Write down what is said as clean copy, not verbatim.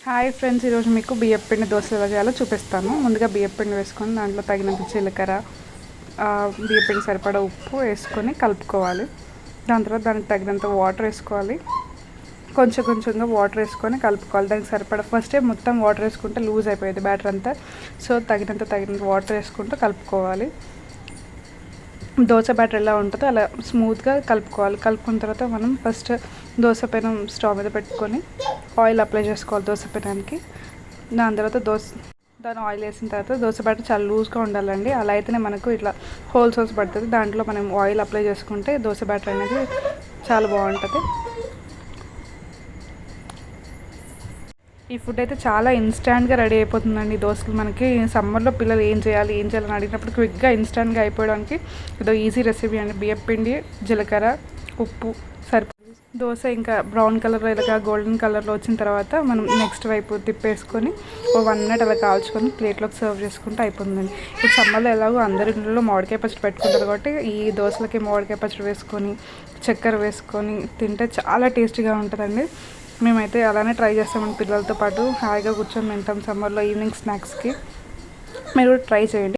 Hi friends, ఈరోజు మీకు బియ్యం పిండి దోశలు ఎలా చేయాలో చూపిస్తాను. ముందుగా బియ్యం పిండి వేసుకొని దాంట్లో తగినంత జీలకర్ర, బియ్యం పిండి సరిపడా ఉప్పు వేసుకొని కలుపుకోవాలి. దాని తర్వాత దానికి తగినంత వాటర్ వేసుకోవాలి. కొంచెం కొంచెంగా వాటర్ వేసుకొని కలుపుకోవాలి. దానికి సరిపడా ఫస్టే మొత్తం వాటర్ వేసుకుంటే లూజ్ అయిపోయేది బ్యాటర్ అంతా. సో తగినంత వాటర్ వేసుకుంటూ కలుపుకోవాలి. దోశ బ్యాటర్ ఎలా ఉంటుందో అలా స్మూత్గా కలుపుకోవాలి. కలుపుకున్న తర్వాత మనం ఫస్ట్ దోశ పెనం స్టవ్ మీద పెట్టుకొని ఆయిల్ అప్లై చేసుకోవాలి దోశ పెనానికి. దాని తర్వాత దాని ఆయిల్ వేసిన తర్వాత దోశ బ్యాటర్ చాలా లూజ్గా ఉండాలండి. అలా అయితేనే మనకు ఇట్లా హోల్స్ పడుతుంది. దాంట్లో మనం ఆయిల్ అప్లై చేసుకుంటే దోశ బ్యాటర్ అనేది చాలా బాగుంటుంది. ఈ ఫుడ్ అయితే చాలా ఇన్స్టాంట్గా రెడీ అయిపోతుందండి. దోశలు మనకి సమ్మర్లో పిల్లలు ఏం చేయాలని అడిగినప్పుడు క్విక్గా ఇన్స్టాంట్గా అయిపోవడానికి ఇదో ఈజీ రెసిపీ అండి. బియ్యం పిండి, జీలకర్ర, ఉప్పు సరిపోతుంది. దోశ ఇంకా బ్రౌన్ కలర్ ఇలాగా గోల్డెన్ కలర్లో వచ్చిన తర్వాత మనం నెక్స్ట్ వైపు తిప్పేసుకొని 1 మినిట్ అలా కాల్చుకొని ప్లేట్లోకి సర్వ్ చేసుకుంటే అయిపోతుందండి. ఇప్పుడు సమ్మర్లో ఎలాగో అందరి ఇంట్లో మామిడికాయ పచ్చడి పెట్టుకుంటారు కాబట్టి ఈ దోశలకి మామిడికాయ పచ్చడి వేసుకొని చక్కెర వేసుకొని తింటే చాలా టేస్టీగా ఉంటుందండి. మేమైతే అలానే ట్రై చేస్తామండి. పిల్లలతో పాటు హాయిగా కూర్చొని తింటాం సమ్మర్లో ఈవినింగ్ స్నాక్స్కి. మీరు కూడా ట్రై చేయండి.